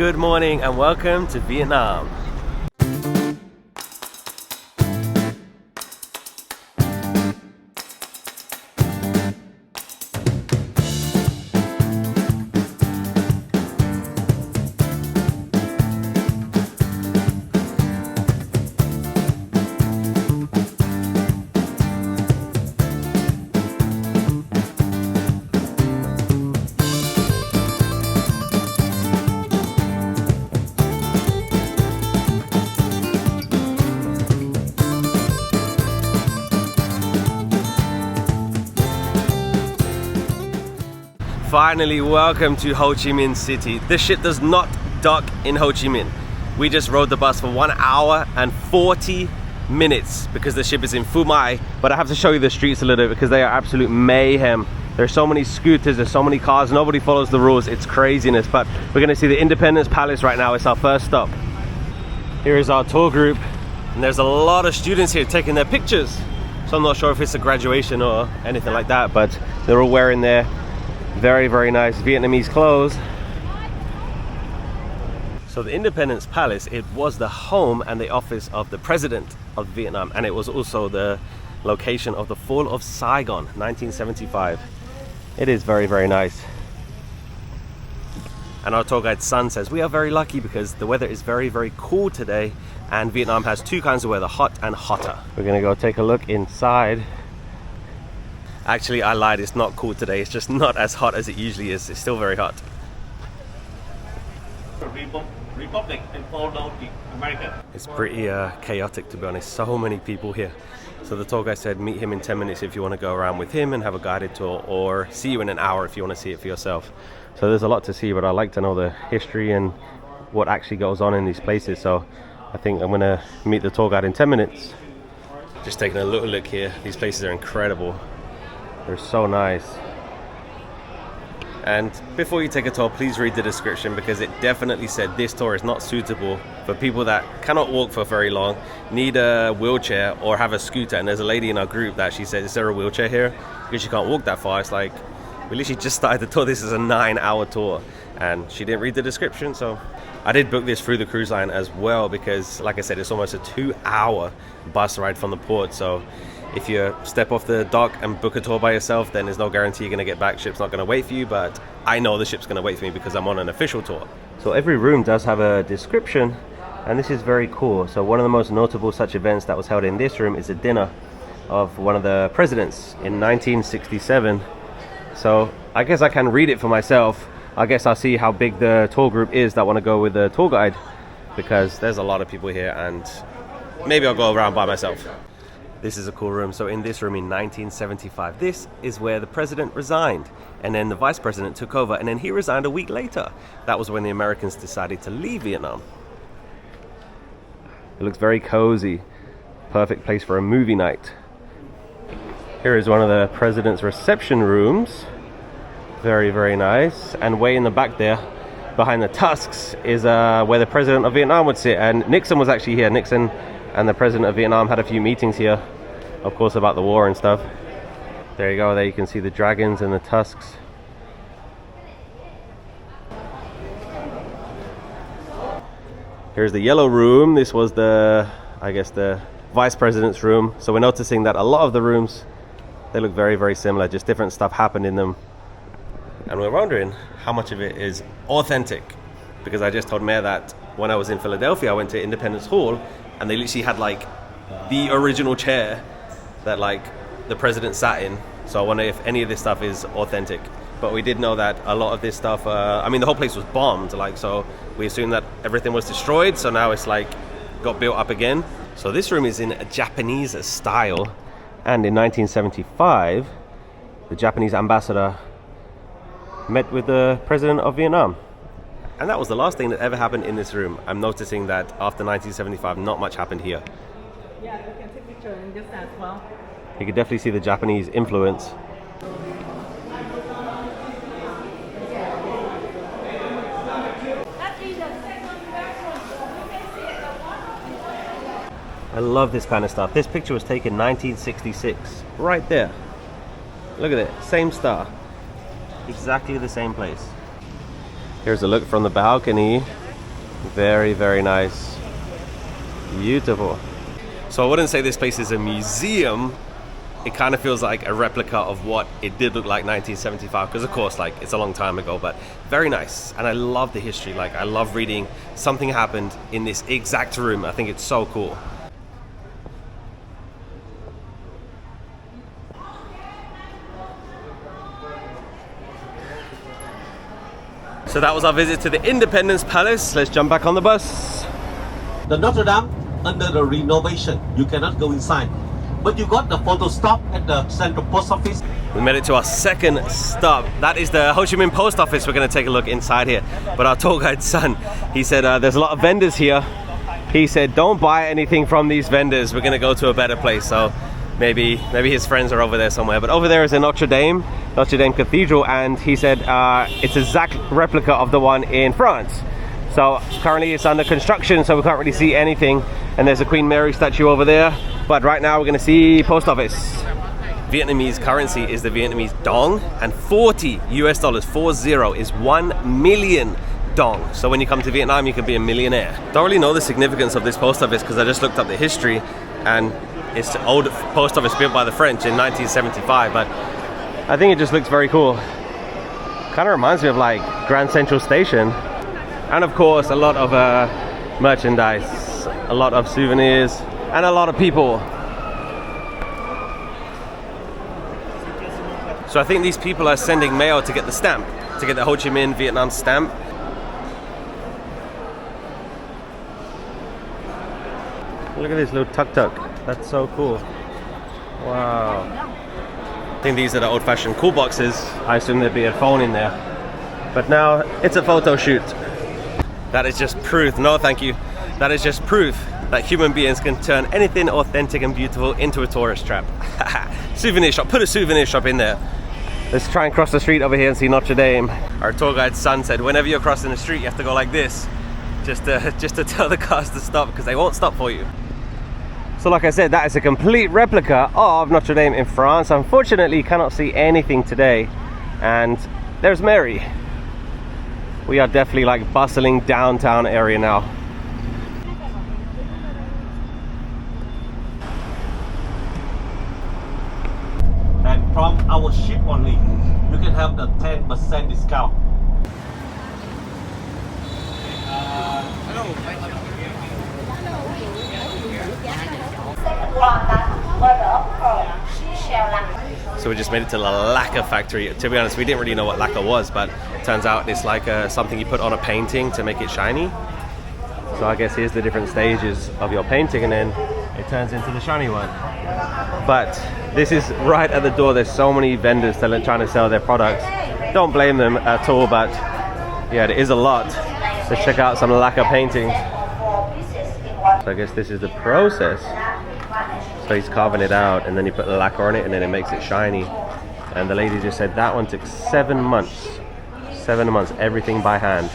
Good morning and welcome to Vietnam. Finally, welcome to Ho Chi Minh City. This ship does not dock in Ho Chi Minh. We just rode the bus for 1 hour and 40 minutes because the ship is in Phu Mai. But I have to show you the streets a little bit because they are absolute mayhem. There's so many scooters, there's so many cars, nobody follows the rules. It's craziness. But we're gonna see the Independence Palace right now. It's our first stop. Here is our tour group. And there's a lot of students here taking their pictures. So I'm not sure if it's a graduation or anything like that, but they're all wearing their very nice Vietnamese clothes. So the Independence Palace, it was the home and the office of the president of Vietnam, and it was also the location of the fall of Saigon, 1975. It is very nice. And our tour guide's son says we are very lucky because the weather is very cool today, and Vietnam has two kinds of weather, hot and hotter. We're gonna go take a look inside. Actually, I lied, it's not cool today. It's just not as hot as it usually is. It's still very hot. Republic and follow the American. It's pretty chaotic, to be honest. So many people here. So the tour guide said meet him in 10 minutes if you want to go around with him and have a guided tour, or see you in an hour if you want to see it for yourself. So there's a lot to see, but I like to know the history and what actually goes on in these places. So I think I'm going to meet the tour guide in 10 minutes. Just taking a little look here. These places are incredible. They're so nice. And before you take a tour, please read the description because it definitely said this tour is not suitable for people that cannot walk for very long, need a wheelchair or have a scooter. And there's a lady in our group that she said, is there a wheelchair here? Because she can't walk that far. It's like, we literally just started the tour. This is a 9-hour tour and she didn't read the description. So I did book this through the cruise line as well because, like I said, it's almost a 2-hour bus ride from the port. So if you step off the dock and book a tour by yourself, then there's no guarantee you're going to get back. Ship's not going to wait for you, but I know the ship's going to wait for me because I'm on an official tour. So every room does have a description, and this is very cool. So one of the most notable such events that was held in this room is a dinner of one of the presidents in 1967. So I guess I can read it for myself. I guess I'll see how big the tour group is that want to go with the tour guide, because there's a lot of people here and maybe I'll go around by myself. This is a cool room. So in this room in 1975, this is where the president resigned, and then the vice president took over, and then he resigned a week later. That was when the Americans decided to leave Vietnam. It looks very cozy. Perfect place for a movie night. Here is one of the president's reception rooms. Very nice. And way in the back there, behind the tusks, is where the president of Vietnam would sit. And Nixon was actually here. Nixon and the president of Vietnam had a few meetings here, of course, about the war and stuff. There you go. There you can see the dragons and the tusks. Here's the yellow room. This was the, I guess, the vice president's room. So we're noticing that a lot of the rooms, they look very similar. Just different stuff happened in them. And we're wondering how much of it is authentic. Because I just told Mayor that when I was in Philadelphia, I went to Independence Hall, and they literally had like the original chair that like the president sat in. So I wonder if any of this stuff is authentic. But we did know that a lot of this stuff, I mean, the whole place was bombed, like, so we assumed that everything was destroyed. So now it's like got built up again. So this room is in a Japanese style. And in 1975, the Japanese ambassador met with the president of Vietnam. And that was the last thing that ever happened in this room. I'm noticing that after 1975, not much happened here. Yeah, you can take a picture in this as well. You can definitely see the Japanese influence. I love this kind of stuff. This picture was taken 1966, right there. Look at it, same star. Exactly the same place. Here's a look from the balcony. Very, very nice. Beautiful. So I wouldn't say this place is a museum. It kind of feels like a replica of what it did look like 1975, because of course, like, it's a long time ago, but very nice. And I love the history. Like, I love reading something happened in this exact room. I think it's so cool. So that was our visit to the Independence Palace. Let's jump back on the bus. The Notre Dame under the renovation. You cannot go inside. But you got the photo stop at the Central Post Office. We made it to our second stop. That is the Ho Chi Minh Post Office. We're going to take a look inside here. But our tour guide's son, he said there's a lot of vendors here. He said don't buy anything from these vendors. We're going to go to a better place. So maybe his friends are over there somewhere. But over there is a Notre Dame Cathedral, and he said it's an exact replica of the one in France. So currently it's under construction, so we can't really see anything. And there's a Queen Mary statue over there. But right now we're going to see post office. Vietnamese currency is the Vietnamese dong, and 40 US dollars, 40, is 1 million dong. So when you come to Vietnam, you can be a millionaire. Don't really know the significance of this post office because I just looked up the history, and it's an old post office built by the French in 1975. But I think it just looks very cool. Kind of reminds me of like Grand Central Station. And of course, a lot of merchandise, a lot of souvenirs, and a lot of people. So I think these people are sending mail to get the stamp, to get the Ho Chi Minh Vietnam stamp. Look at this little tuk-tuk. That's so cool. Wow. I think these are the old-fashioned cool boxes. I assume there'd be a phone in there. But now it's a photo shoot. That is just proof. No, thank you. That is just proof that human beings can turn anything authentic and beautiful into a tourist trap. Souvenir shop. Put a souvenir shop in there. Let's try and cross the street over here and see Notre Dame. Our tour guide's son said whenever you're crossing the street, you have to go like this, just to tell the cars to stop, because they won't stop for you. So like I said, that is a complete replica of Notre Dame in France. Unfortunately, you cannot see anything today. And there's Mary. We are definitely like bustling downtown area now. And from our ship only, you can have the 10% discount. So we just made it to the Lacquer Factory. To be honest, we didn't really know what lacquer was, but it turns out it's like something you put on a painting to make it shiny. So I guess here's the different stages of your painting, and then it turns into the shiny one. But this is right at the door. There's so many vendors trying to sell their products. Don't blame them at all, but yeah, there is a lot. Let's check out some lacquer paintings. So I guess this is the process. So he's carving it out, and then you put the lacquer on it, and then it makes it shiny. And the lady just said that one took 7 months. 7 months, everything by hand.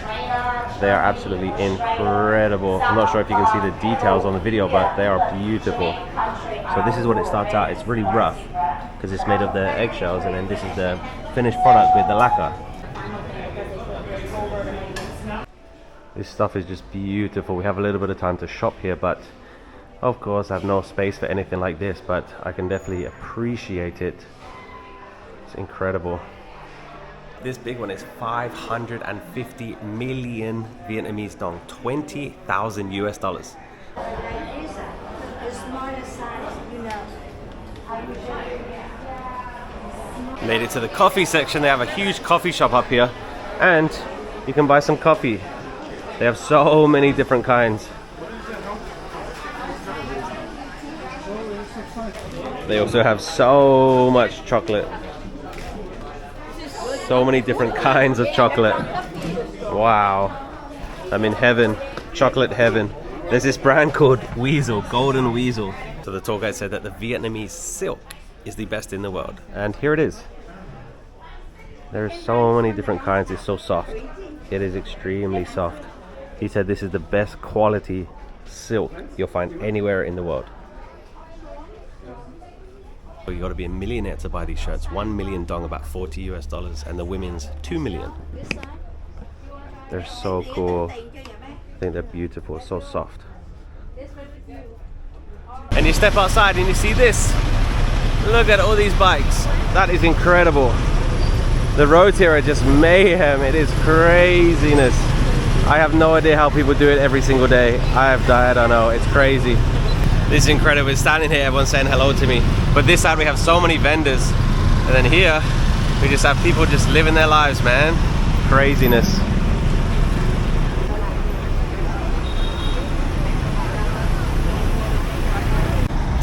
They are absolutely incredible. I'm not sure if you can see the details on the video, but they are beautiful. So this is what it starts out. It's really rough because it's made of the eggshells, and then this is the finished product with the lacquer. This stuff is just beautiful. We have a little bit of time to shop here, but of course I have no space for anything like this, but I can definitely appreciate it. It's incredible. This big one is 550 million Vietnamese dong, 20,000 US dollars. Made it to the coffee section. They have a huge coffee shop up here, and you can buy some coffee. They have so many different kinds. They also have so much chocolate. So many different kinds of chocolate. Wow. I'm in heaven. Chocolate heaven. There's this brand called Weasel, Golden Weasel. So the tour guide said that the Vietnamese silk is the best in the world. And here it is. There's so many different kinds. It's so soft. It is extremely soft. He said this is the best quality silk you'll find anywhere in the world. You got to be a millionaire to buy these shirts. 1 million dong, about 40 US dollars, and the women's 2 million. They're so cool. I think they're beautiful, so soft. And you step outside and you see this. Look at all these bikes. That is incredible. The roads here are just mayhem. It is craziness. I have no idea how people do it every single day. I don't know, it's crazy. This is incredible. We're standing here, everyone's saying hello to me. But this side we have so many vendors. And then here, we just have people just living their lives, man. Craziness.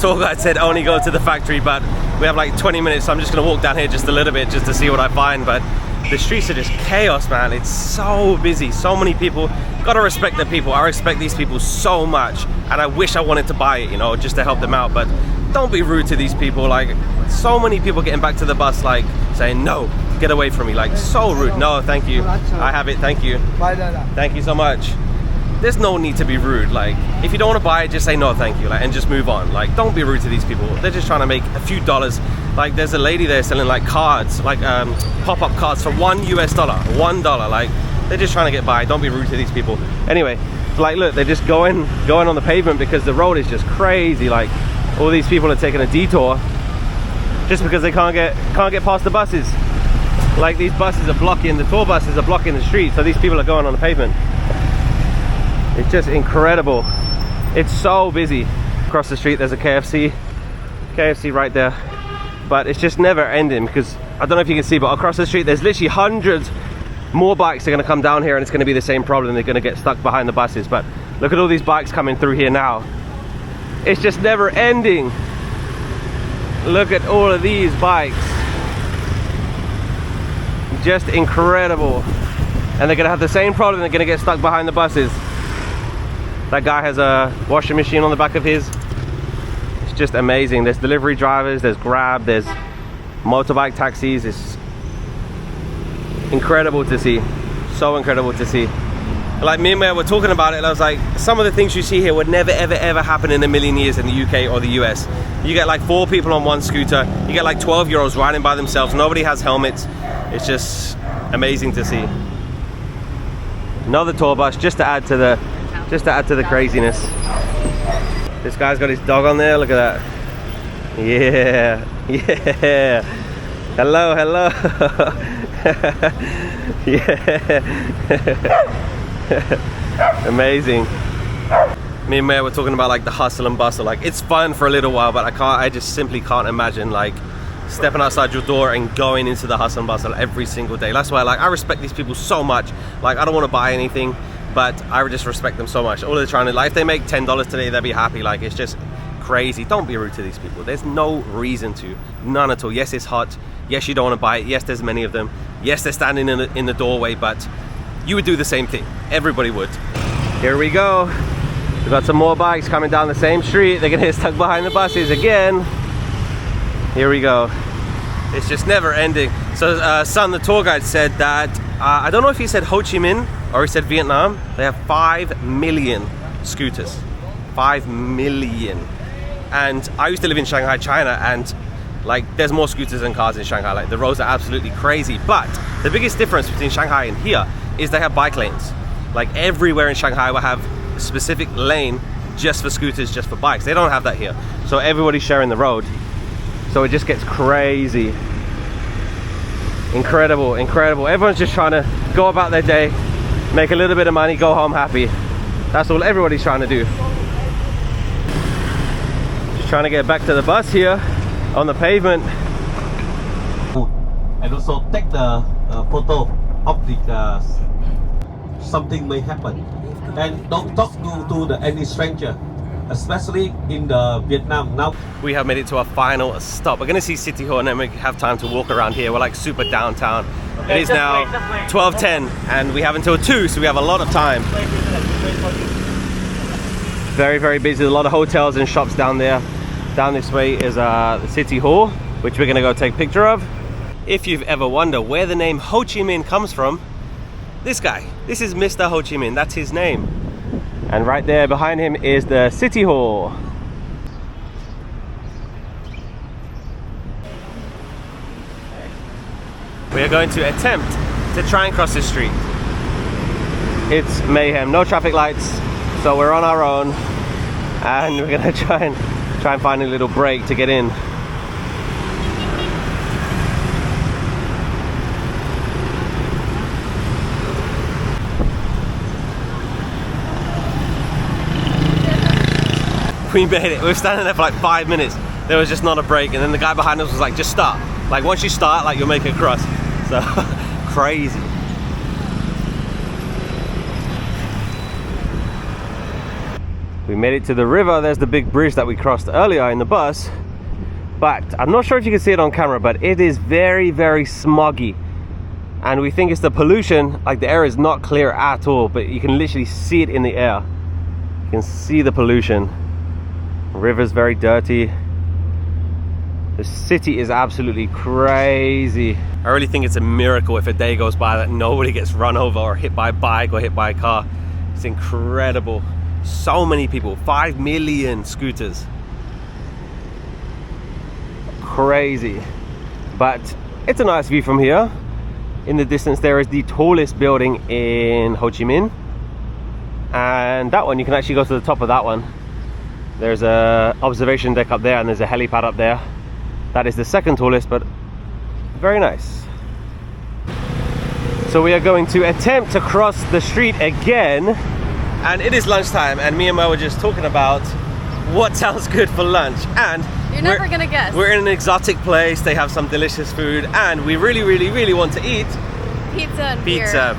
Tour guide said only go to the factory, but we have like 20 minutes, so I'm just gonna walk down here just a little bit just to see what I find. But the streets are just chaos, man. It's so busy, so many people. Gotta respect the people. I respect these people so much, and I wish I wanted to buy it, you know, just to help them out. But don't be rude to these people. Like, so many people getting back to the bus, like saying, no, get away from me. Like, so rude. No, thank you. I have it, thank you. Thank you so much. There's no need to be rude. Like, if you don't want to buy it, just say no thank you, like, and just move on. Like, don't be rude to these people. They're just trying to make a few dollars. Like, there's a lady there selling like cards, like pop-up cards for $1 $1. Like, they're just trying to get by. Don't be rude to these people. Anyway, like, look, they're just going on the pavement because the road is just crazy. Like, all these people are taking a detour just because they can't get past the buses. Like, these buses are blocking, the tour buses are blocking the street, so these people are going on the pavement. It's just incredible. It's so busy. Across the street there's a KFC right there, but it's just never ending because I don't know if you can see, but across the street there's literally hundreds more bikes are going to come down here, and it's going to be the same problem. They're going to get stuck behind the buses. But look at all these bikes coming through here now. It's just never ending. Look at all of these bikes. Just incredible. And they're going to have the same problem. They're going to get stuck behind the buses. That guy has a washing machine on the back of his. It's just amazing. There's delivery drivers, there's Grab, there's motorbike taxis. It's incredible to see. So incredible to see. Like, me and Maya were talking about it, and I was like, some of the things you see here would never ever ever happen in a million years in the UK or the US. You get like 4 people on one scooter, you get like 12-year-olds riding by themselves, nobody has helmets. It's just amazing to see. Another tour bus just to add to the craziness. This guy's got his dog on there, look at that. Yeah, yeah. Hello, hello. Yeah. Amazing. Me and Maya were talking about like the hustle and bustle. Like, it's fun for a little while, but I just simply can't imagine like stepping outside your door and going into the hustle and bustle every single day. That's why, like, I respect these people so much. Like, I don't want to buy anything, but I just respect them so much. All they're trying to, like, if they make $10 today, they'll be happy. Like, it's just crazy. Don't be rude to these people. There's no reason to. None at all. Yes, it's hot. Yes, you don't want to buy it. Yes, there's many of them. Yes, they're standing in the doorway, but you would do the same thing. Everybody would. Here we go. We've got some more bikes coming down the same street. They're gonna get stuck behind the buses again. Here we go. It's just never ending. So Sun, the tour guide, said that, I don't know if he said Ho Chi Minh or he said Vietnam, they have 5 million scooters. 5 million. And I used to live in Shanghai, China, and like, there's more scooters than cars in Shanghai. Like, the roads are absolutely crazy. But the biggest difference between Shanghai and here is they have bike lanes. Like, everywhere in Shanghai will have a specific lane just for scooters, just for bikes. They don't have that here. So everybody's sharing the road. So it just gets crazy. Incredible, incredible. Everyone's just trying to go about their day, make a little bit of money, go home happy. That's all everybody's trying to do. Just trying to get back to the bus here on the pavement. And also take the photo of the something may happen. And don't talk to any stranger, especially in the Vietnam. Now we have made it to our final stop. We're gonna see City Hall and then we have time to walk around here. We're like super downtown. It is now 12:10 and we have until 2, so we have a lot of time. Very, very busy. A lot of hotels and shops down there. Down this way is the City Hall, which we're gonna go take a picture of. If you've ever wondered where the name Ho Chi Minh comes from, this guy, this is Mr. Ho Chi Minh, that's his name. And right there behind him is the City Hall. We are going to attempt to try and cross this street. it's mayhem. No traffic lights, so we're on our own, and we're gonna try and find a little break to get in. We made it. We were standing there for like 5 minutes. There was just not a break, and then the guy behind us was like, just start. Like once you start, like you'll make it across. So crazy. We made it to the river. There's the big bridge that we crossed earlier in the bus, but I'm not sure if you can see it on camera, but it is very, very smoggy, and we think it's the pollution. Like the air is not clear at all, but you can literally see it in the air. You can see the pollution. The river's very dirty. The city is absolutely crazy. I really think it's a miracle if a day goes by that nobody gets run over or hit by a bike or hit by a car. It's incredible. So many people, 5 million scooters. Crazy. But it's a nice view from here. In the distance there is the tallest building in Ho Chi Minh. And that one, you can actually go to the top of that one. There's a observation deck up there, and there's a helipad up there. That is the second tallest, but very nice. So we are going to attempt to cross the street again, and it is lunchtime, and me and Mo were just talking about what sounds good for lunch, and you're never gonna guess. We're in an exotic place. They have some delicious food, and we really, really, really want to eat pizza and pizza.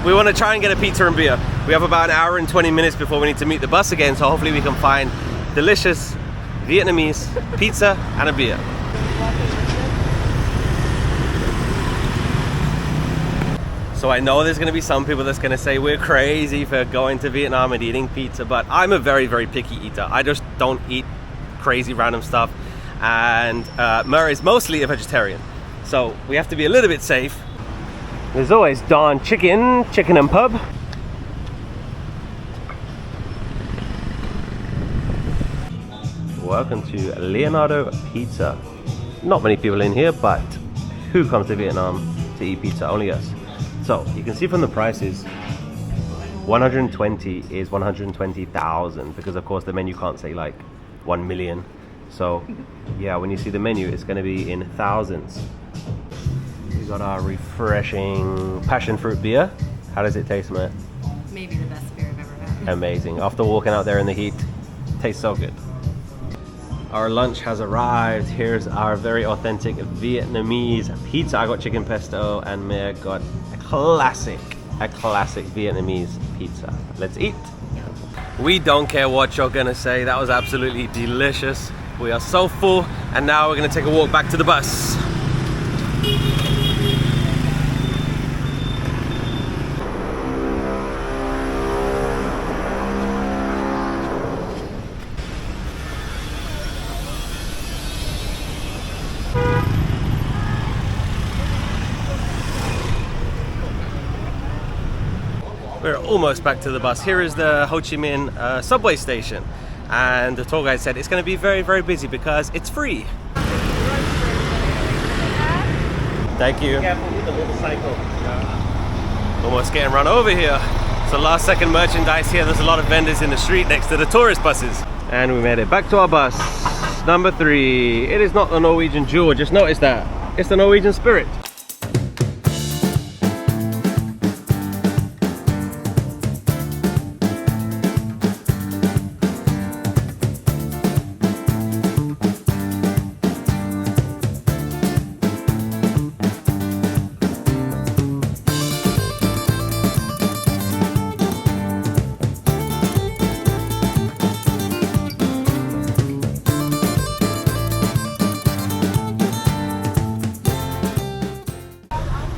We want to try and get a pizza and beer. We have about an hour and 20 minutes before we need to meet the bus again, so hopefully we can find delicious Vietnamese pizza and a beer. So I know there's going to be some people that's going to say we're crazy for going to Vietnam and eating pizza, but I'm a very, very picky eater. I just don't eat crazy random stuff, and Murray is mostly a vegetarian, so we have to be a little bit safe. There's always Don Chicken and Pub. Welcome to Leonardo Pizza. Not many people in here, but who comes to Vietnam to eat pizza? Only us. So you can see from the prices, 120 is 120,000, because of course the menu can't say like 1 million. So yeah, when you see the menu, it's going to be in thousands. We got our refreshing passion fruit beer. How does it taste, man? Maybe the best beer I've ever had. Amazing. After walking out there in the heat, tastes so good. Our lunch has arrived. Here's our very authentic Vietnamese pizza. I got chicken pesto, and Mia got a classic Vietnamese pizza. Let's eat. We don't care what you're gonna say. That was absolutely delicious. We are so full, and now we're gonna take a walk back to the bus. We're almost back to the bus. Here is the Ho Chi Minh subway station, and the tour guide said it's going to be very, very busy because it's free. Thank you. Careful with the motorcycle. Almost getting run over here. So last second merchandise here. There's a lot of vendors in the street next to the tourist buses. And we made it back to our bus. Number 3. It is not the Norwegian Jewel, just notice that. It's the Norwegian Spirit.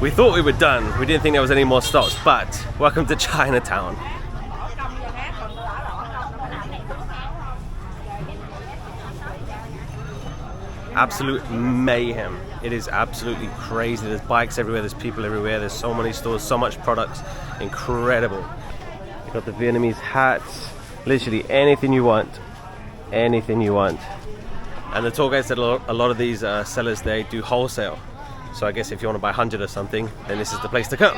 We thought we were done. We didn't think there was any more stops, but welcome to Chinatown. Absolute mayhem. It is absolutely crazy. There's bikes everywhere, there's people everywhere, there's so many stores, so much products. Incredible. You've got the Vietnamese hats, literally anything you want. Anything you want. And the tour guide said a lot of these sellers, they do wholesale. So I guess if you want to buy 100 or something, then this is the place to come.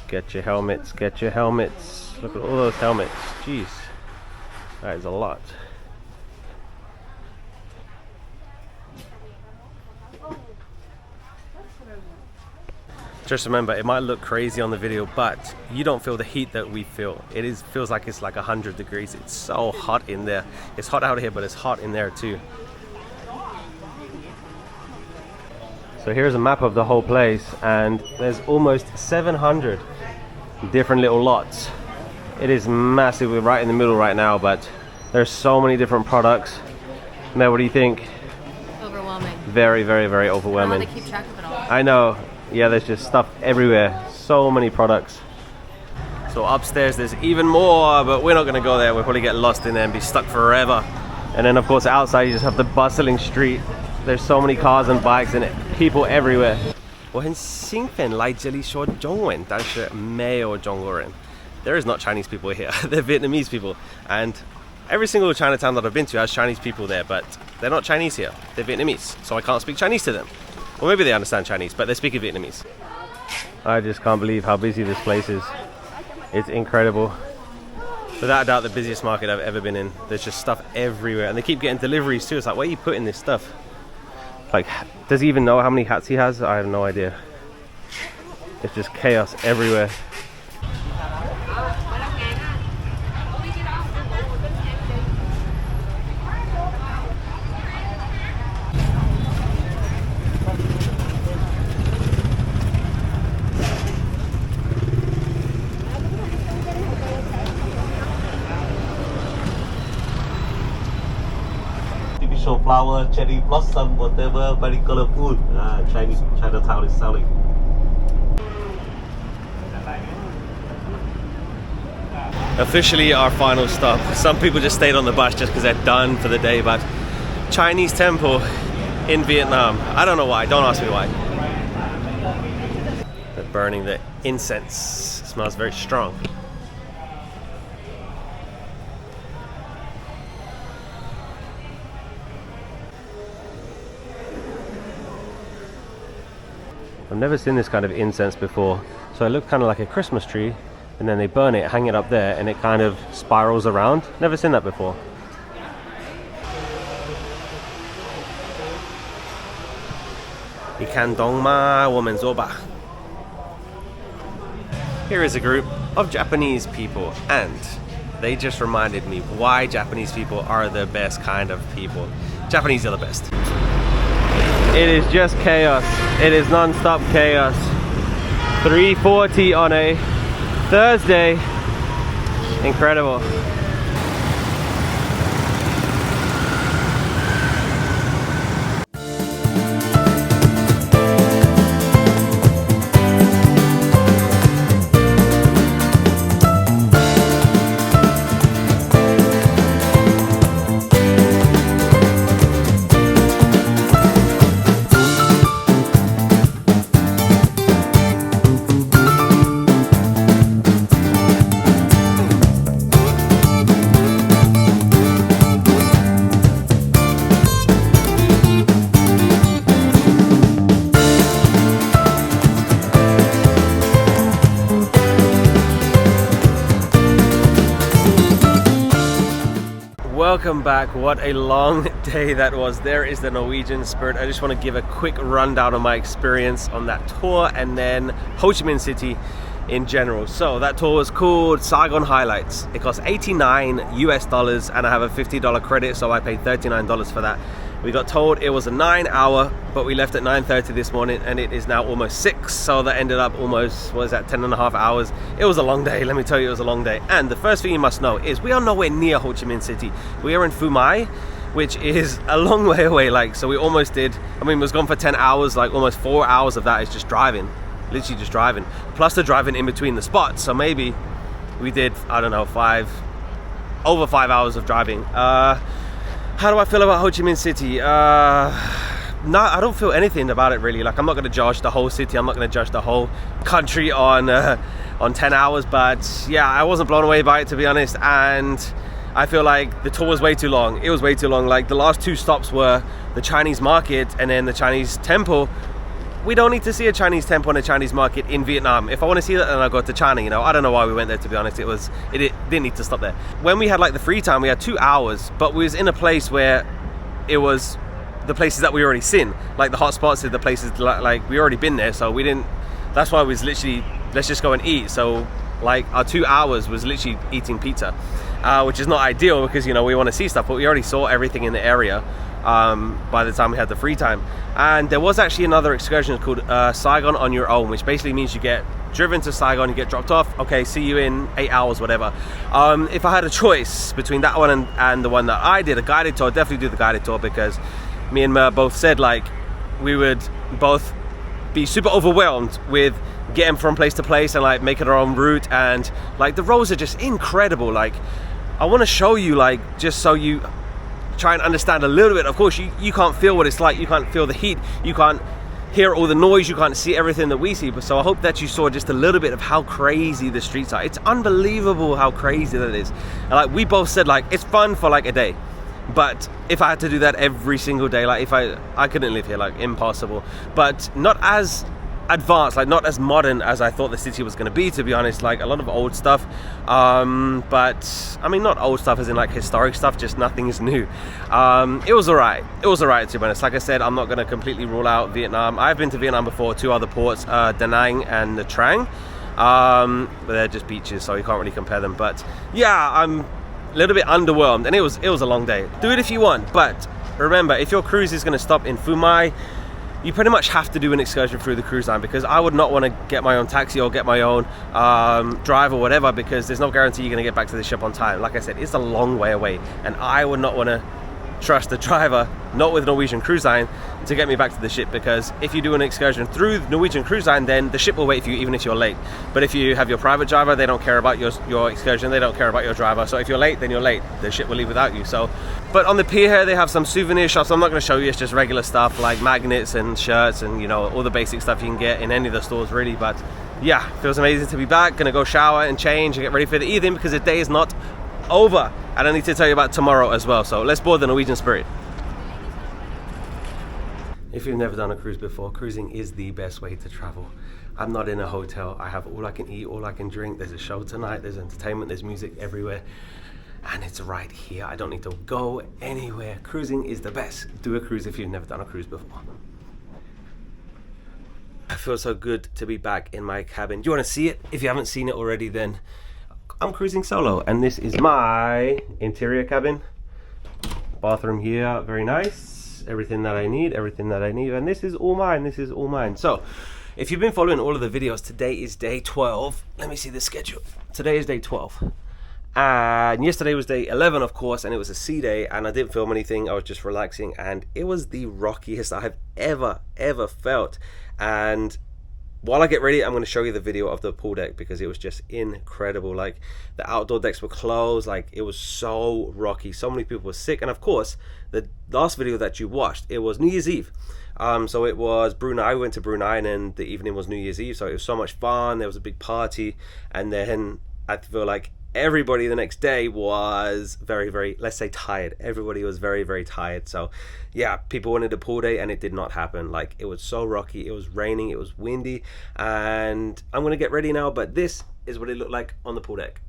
Get your helmets, get your helmets. Look at all those helmets. Jeez, that is a lot. Just remember, it might look crazy on the video, but you don't feel the heat that we feel. It feels like it's like 100 degrees. It's so hot in there. It's hot out here, but it's hot in there too. So here's a map of the whole place, and there's almost 700 different little lots. It is massive. We're right in the middle right now, but there's so many different products. Mel, what do you think? Overwhelming. Very, very, very overwhelming. How do they keep track of it all? I know. Yeah, there's just stuff everywhere. So many products. So upstairs there's even more, but we're not going to go there. We'll probably get lost in there and be stuck forever. And then of course outside you just have the bustling street. There's so many cars and bikes and people everywhere. 我很兴奋来这里说中文，但是没有中国人。There is not Chinese people here. They're Vietnamese people. And every single Chinatown that I've been to has Chinese people there, but they're not Chinese here. They're Vietnamese. So I can't speak Chinese to them. Or maybe they understand Chinese, but they're speaking Vietnamese. I just can't believe how busy this place is. It's incredible. Without a doubt, the busiest market I've ever been in. There's just stuff everywhere. And they keep getting deliveries too. It's like, where are you putting this stuff? Like, does he even know how many hats he has? I have no idea. It's just chaos everywhere. Flower, cherry blossom, whatever, very colorful. Chinese Chinatown is selling. Officially our final stop. Some people just stayed on the bus just because they're done for the day, but Chinese temple in Vietnam. I don't know why, don't ask me why. They're burning the incense. It smells very strong. I've never seen this kind of incense before. So it looked kind of like a Christmas tree, and then they burn it, hang it up there, and it kind of spirals around. Never seen that before. Here is a group of Japanese people, and they just reminded me why Japanese people are the best kind of people. Japanese are the best. It is just chaos. It is non-stop chaos. 3:40 on a Thursday. Incredible. Welcome back. What a long day that was. There is the Norwegian Spirit. I just want to give a quick rundown of my experience on that tour and then Ho Chi Minh City in general. So that tour was called Saigon Highlights. It cost $89 US and I have a $50 credit, so I paid $39 for that. We got told it was a 9-hour, but we left at 9:30 this morning and it is now almost 6, so that ended up almost, what is that, 10.5 hours. It was a long day, let me tell you, it was a long day. And the first thing you must know is we are nowhere near Ho Chi Minh City. We are in Phu Mai, which is a long way away, like, so we almost did, I mean, we was gone for 10 hours, like almost 4 hours of that is just driving, literally just driving, plus the driving in between the spots. So maybe we did, I don't know, over 5 hours of driving. How do I feel about Ho Chi Minh City? no, I don't feel anything about it really. Like, I'm not going to judge the whole city. I'm not going to judge the whole country on 10 hours. But yeah, I wasn't blown away by it, to be honest. And I feel like the tour was way too long. It was way too long. Like, the last 2 stops were the Chinese market and then the Chinese temple. We don't need to see a Chinese temple and a Chinese market in Vietnam. If I want to see that, then I'll go to China, you know. I don't know why we went there, to be honest. It didn't need to stop there. When we had like the free time, we had 2 hours, but we was in a place where it was the places that we already seen, like the hot spots are the places like we already been there, so we didn't. That's why we was literally, let's just go and eat. So like our 2 hours was literally eating pizza, which is not ideal because, you know, we want to see stuff, but we already saw everything in the area by the time we had the free time. And there was actually another excursion called Saigon on your own, which basically means you get driven to Saigon, you get dropped off, okay, see you in 8 hours, whatever. If I had a choice between that one and the one that I did, a guided tour, I'd definitely do the guided tour, because me and Mer both said like we would both be super overwhelmed with getting from place to place and like making our own route, and like the roads are just incredible. Like, I want to show you, like, just so you try and understand a little bit. Of course, you can't feel what it's like, you can't feel the heat, you can't hear all the noise, you can't see everything that we see, but so I hope that you saw just a little bit of how crazy the streets are. It's unbelievable how crazy that is. And like we both said, like, it's fun for like a day, but if I had to do that every single day, like, if I couldn't live here, like, impossible. But not as advanced, like not as modern as I thought the city was going to be, to be honest. Like, a lot of old stuff, but I mean, not old stuff as in like historic stuff, just nothing is new. It was alright, to be honest. Like I said, I'm not going to completely rule out Vietnam. I've been to Vietnam before, 2 other ports, Da Nang and Nha Trang, but they're just beaches, so you can't really compare them. But yeah, I'm a little bit underwhelmed, and it was a long day. Do it if you want, but remember, if your cruise is going to stop in Phu Mai, you pretty much have to do an excursion through the cruise line, because I would not want to get my own taxi or get my own drive or whatever, because there's no guarantee you're going to get back to the ship on time. Like I said, it's a long way away, and I would not want to trust the driver, not with Norwegian Cruise Line, to get me back to the ship, because if you do an excursion through Norwegian Cruise Line, then the ship will wait for you even if you're late. But if you have your private driver, they don't care about your excursion, they don't care about your driver. So if you're late, then you're late, the ship will leave without you. So, but on the pier here, they have some souvenir shops. I'm not going to show you, it's just regular stuff like magnets and shirts and, you know, all the basic stuff you can get in any of the stores really. But yeah, feels amazing to be back. Gonna go shower and change and get ready for the evening, because the day is not over, and I need to tell you about tomorrow as well. So let's board the Norwegian Spirit. If you've never done a cruise before, cruising is the best way to travel. I'm not in a hotel. I have all I can eat, all I can drink. There's a show tonight, there's entertainment, there's music everywhere, and it's right here. I don't need to go anywhere. Cruising is the best. Do a cruise if you've never done a cruise before. I feel so good to be back in my cabin. Do you want to see it? If you haven't seen it already, then I'm cruising solo, and this is my interior cabin. Bathroom here, very nice. Everything that I need, and this is all mine, So, if you've been following all of the videos, today is day 12. Let me see the schedule. Today is day 12. And yesterday was day 11, of course, and it was a sea day, and I didn't film anything. I was just relaxing, and it was the rockiest I've ever felt. And while I get ready, I'm going to show you the video of the pool deck, because it was just incredible. Like, the outdoor decks were closed, like, it was so rocky. So many people were sick, and of course, the last video that you watched, it was New Year's Eve. So it was Brunei. We went to Brunei, and then the evening was New Year's Eve, so it was so much fun. There was a big party, and then I feel like everybody the next day was very, let's say, tired. Everybody was very tired. So yeah, people wanted a pool day, and it did not happen. Like, it was so rocky, it was raining, it was windy, and I'm gonna get ready now, but this is what it looked like on the pool deck.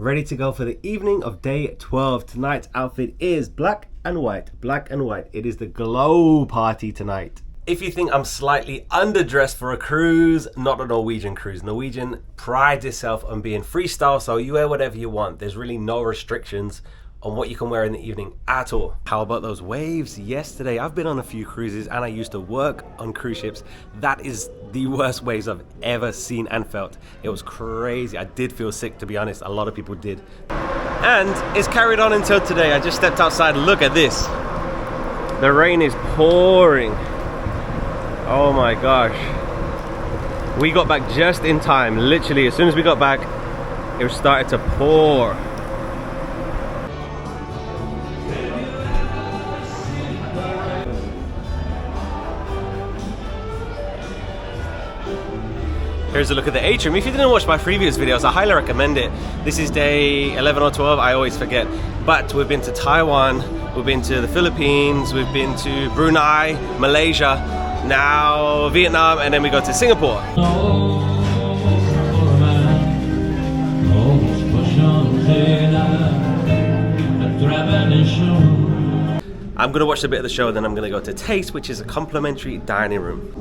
Ready to go for the evening of day 12. Tonight's outfit is black and white. It is the glow party tonight. If you think I'm slightly underdressed for a cruise, not a Norwegian cruise. Norwegian prides itself on being freestyle, so you wear whatever you want. There's really no restrictions on what you can wear in the evening at all. How about those waves yesterday? I've been on a few cruises, and I used to work on cruise ships. That is the worst waves I've ever seen and felt. It was crazy. I did feel sick, to be honest. A lot of people did. And it's carried on until today. I just stepped outside. Look at this. The rain is pouring. Oh my gosh. We got back just in time. Literally, as soon as we got back, it started to pour. Here's a look at the atrium. If you didn't watch my previous videos, I highly recommend it. This is day 11 or 12, I always forget. But we've been to Taiwan, we've been to the Philippines, we've been to Brunei, Malaysia, now Vietnam, and then we go to Singapore. I'm gonna watch a bit of the show, then I'm gonna go to Taste, which is a complimentary dining room.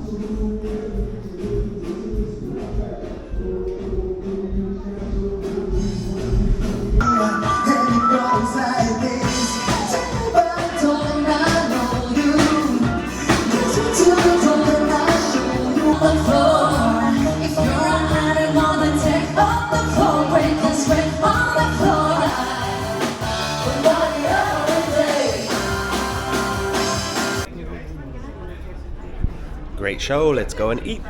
Great show, let's go and eat.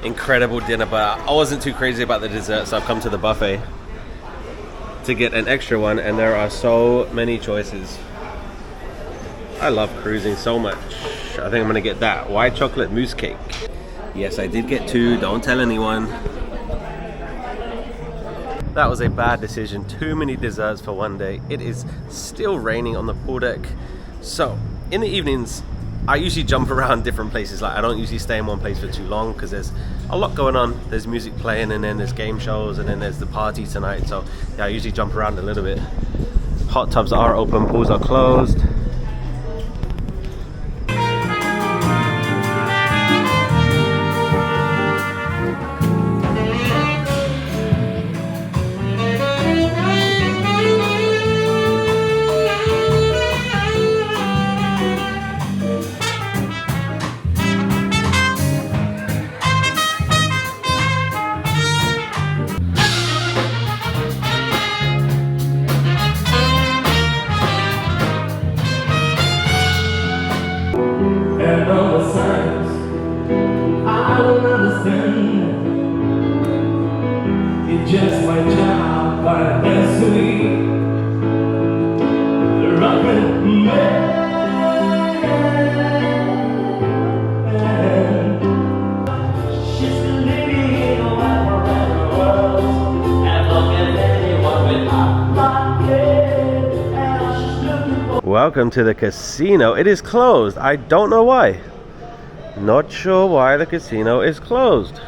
Incredible dinner, but I wasn't too crazy about the dessert, so I've come to the buffet to get an extra one, and there are so many choices. I love cruising so much. I think I'm gonna get that white chocolate mousse cake. Yes, I did get two, don't tell anyone. That was a bad decision, too many desserts for one day. It is still raining on the pool deck, so in the evenings I usually jump around different places. Like, I don't usually stay in one place for too long because there's a lot going on. There's music playing, and then there's game shows, and then there's the party tonight. So yeah, I usually jump around a little bit. Hot tubs are open, pools are closed. Just my job, but that's sweet. Rockin' man. She's the lady in the world, and look at anyone without my head. And she's looking for. Welcome to the casino. It is closed. I don't know why. Not sure why the casino is closed.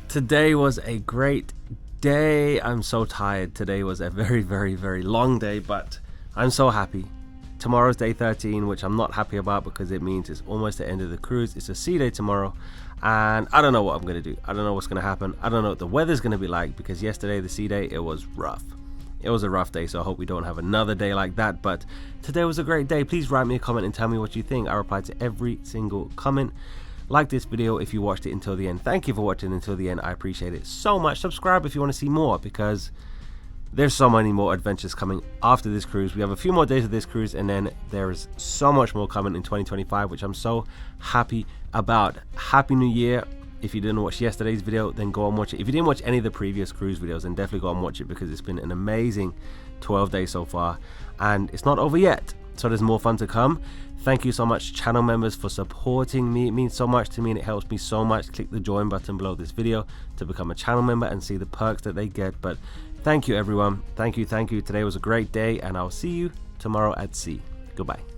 Today was a great day. I'm so tired. Today was a very, very, very long day, but I'm so happy. Tomorrow's day 13, which I'm not happy about because it means it's almost the end of the cruise. It's a sea day tomorrow, and I don't know what I'm going to do. I don't know what's going to happen. I don't know what the weather's going to be like, because yesterday, the sea day, it was rough. It was a rough day, so I hope we don't have another day like that, but today was a great day. Please write me a comment and tell me what you think. I reply to every single comment. Like this video if you watched it until the end. Thank you for watching until the end. I appreciate it so much. Subscribe if you want to see more, because There's so many more adventures coming after this cruise. We have a few more days of this cruise, and then there is so much more coming in 2025, which I'm so happy about. Happy New Year. If you didn't watch yesterday's video, then go and watch it. If you didn't watch any of the previous cruise videos, then definitely go and watch it, because it's been an amazing 12 days so far, and it's not over yet, so there's more fun to come. Thank you so much, channel members, for supporting me. It means so much to me, and it helps me so much. Click the join button below this video to become a channel member and see the perks that they get. But thank you, everyone. Thank you. Today was a great day, and I'll see you tomorrow at sea. Goodbye.